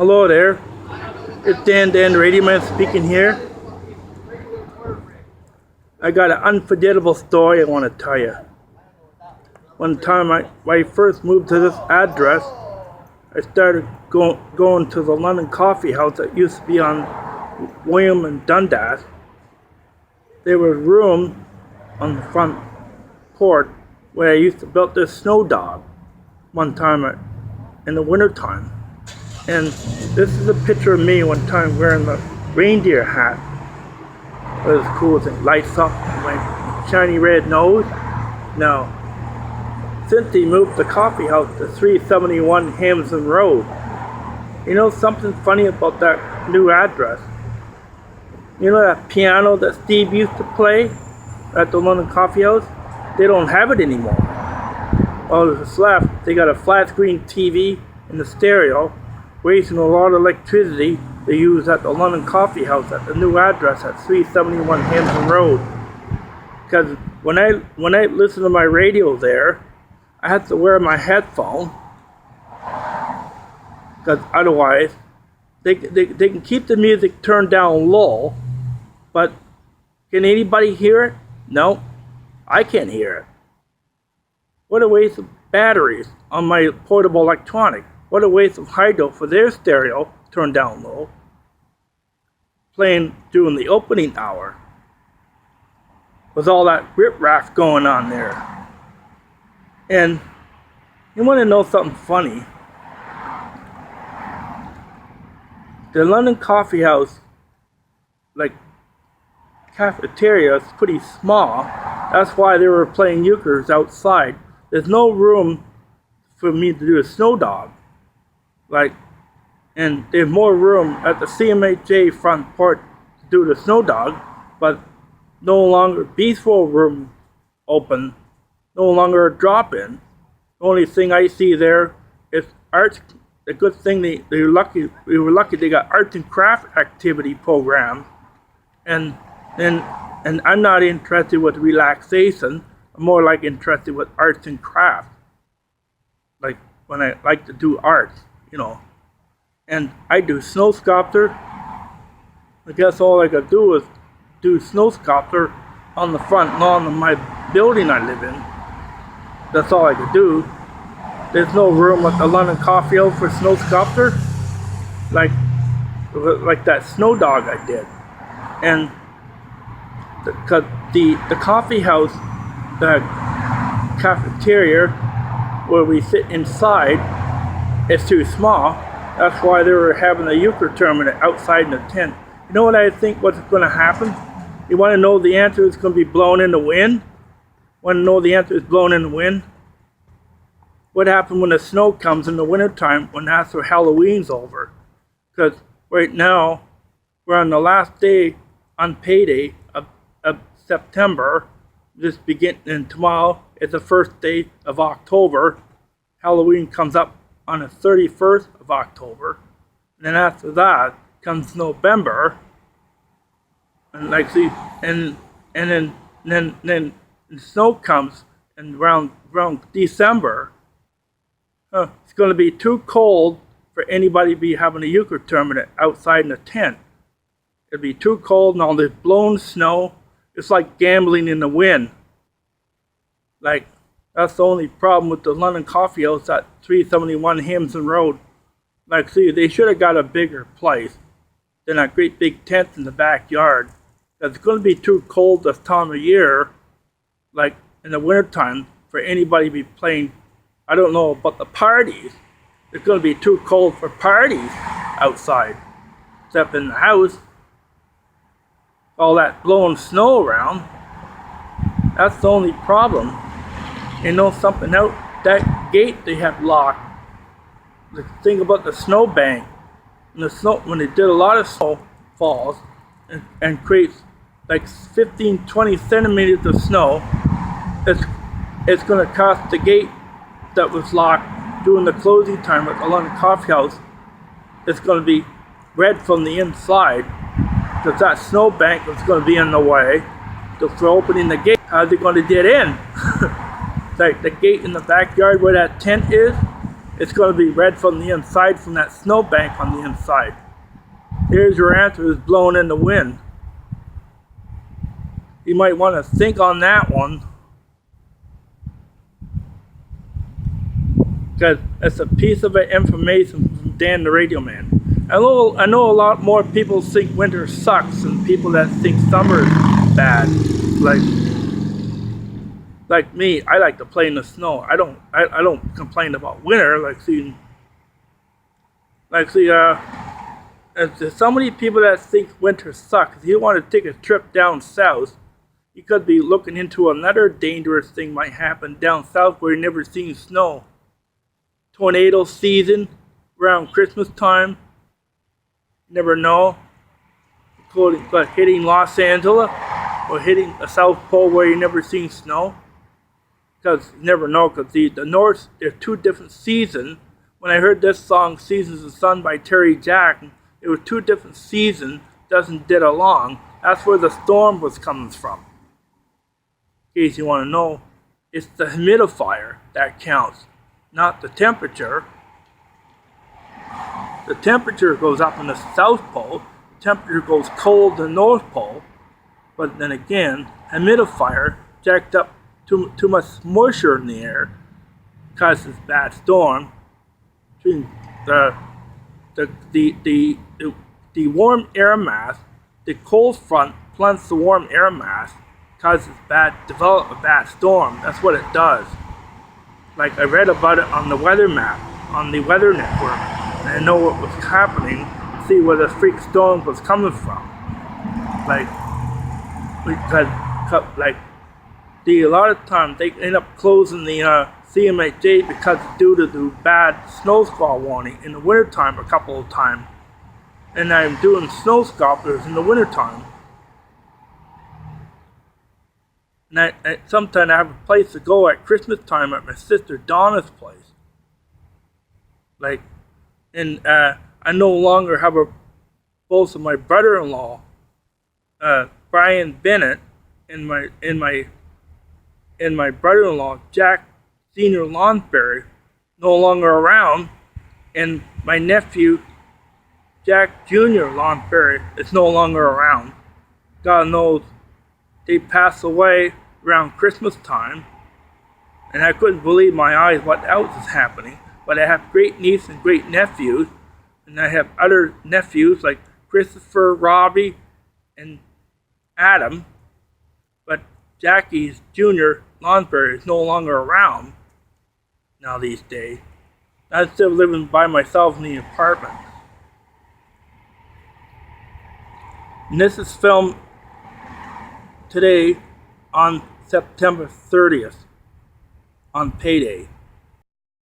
Hello there, it's Dan Radio Man speaking here. I got an unforgettable story I want to tell you. One time when I first moved to this address, I started going to the London Coffee House that used to be on William and Dundas. There was room on the front porch where I used to build this snow dog one time in the wintertime. And this is a picture of me one time wearing the reindeer hat. It was cool as it lights up my shiny red nose. Now, since he moved the coffee house to 371 Hampson Road, you know something funny about that new address? You know that piano that Steve used to play at the London Coffee House? They don't have it anymore. All that's left, they got a flat screen TV in the stereo, wasting a lot of electricity they use at the London Coffee House at the new address at 371 Hampton Road. Because when I listen to my radio there, I have to wear my headphone, because otherwise they can keep the music turned down low, but can anybody hear it? No, I can't hear it. What a waste of batteries on my portable electronic. What a waste of hydro for their stereo turned down low, playing during the opening hour with all that rip-rap going on there. And you want to know something funny? The London Coffee House, like cafeteria, is pretty small. That's why they were playing euchres outside. There's no room for me to do a snow dog. And there's more room at the CMHA front porch to do the snow dog, but no longer bistro room open, no longer a drop-in. The only thing I see there is arts. A good thing we were lucky they got arts and craft activity program, and I'm not interested with relaxation. I'm more like interested with arts and craft. Like when I like to do arts, you know. And I do snow sculpture. I guess all I could do is do snow sculpture on the front lawn of my building I live in. That's all I could do. There's no room at the London Coffee House for snow sculpture, like that snow dog I did. And the coffee house, the cafeteria where we sit inside, is too small. That's why they were having a euchre tournament outside in the tent. You know what I think what's going to happen? You want to know the answer is going to be blown in the wind? Want to know the answer is blown in the wind? What happened when the snow comes in the wintertime when after Halloween's over? Because right now, we're on the last day on payday of September. And tomorrow is the first day of October. Halloween comes up on the 31st of October. And then after that comes November. And then the snow comes and around December. It's going to be too cold for anybody to be having a euchre tournament outside in the tent. It'll be too cold and all this blown snow. It's like gambling in the wind. Like, that's the only problem with the London Coffee House at 371 Hampson Road. Like, see, they should have got a bigger place than a great big tent in the backyard. It's going to be too cold this time of year, like in the wintertime, for anybody to be playing. I don't know about the parties. It's going to be too cold for parties outside, except in the house. All that blowing snow around. That's the only problem. You know something out? That gate they have locked. The thing about the snow bank, and the snow, when they did a lot of snow falls and creates like 15-20 centimeters of snow, it's going to cost the gate that was locked during the closing time at the London Coffee House. It's going to be red from the inside, because that snow bank was going to be in the way. So for opening the gate, how's it going to get in? Like the gate in the backyard where that tent is It's going to be red from the inside, from that snowbank on the inside. Here's your answer, is blowing in the wind. You might want to think on that one, because it's a piece of information from Dan the Radio Man. I know a lot more people think winter sucks than people that think summer is bad. Like me, I like to play in the snow. I don't complain about winter. There's so many people that think winter sucks. If you want to take a trip down south, you could be looking into another dangerous thing might happen down south where you've never seen snow. Tornado season around Christmas time. Never know. But hitting Los Angeles or hitting the South Pole where you never seen snow. Because you never know, because the North, there's two different seasons. When I heard this song, Seasons of Sun by Terry Jack, it was two different seasons, doesn't get along. That's where the storm was coming from. In case you want to know, it's the humidifier that counts, not the temperature. The temperature goes up in the South Pole, the temperature goes cold in the North Pole, but then again, humidifier jacked up too much moisture in the air, causes bad storm. The warm air mass, the cold front plunges the warm air mass, develop a bad storm. That's what it does. Like I read about it on the weather map, on the Weather Network, and I know what was happening, see where the freak storm was coming from. A lot of times they end up closing the CMHA because due to the bad snow squall warning in the wintertime a couple of times. And I'm doing snow sculptures in the wintertime. And sometimes I have a place to go at Christmas time at my sister Donna's place. I no longer have both of my brother-in-law, Brian Bennett, and my brother-in-law Jack Senior Lonsberry, no longer around, and my nephew Jack Junior Lonsberry is no longer around. God knows they passed away around Christmas time, and I couldn't believe my eyes what else is happening. But I have great nieces and great nephews, and I have other nephews like Christopher, Robbie, and Adam. But Jackie's Junior Lonsberry is no longer around now these days. I'm still living by myself in the apartment. And this is filmed today on September 30th, on payday.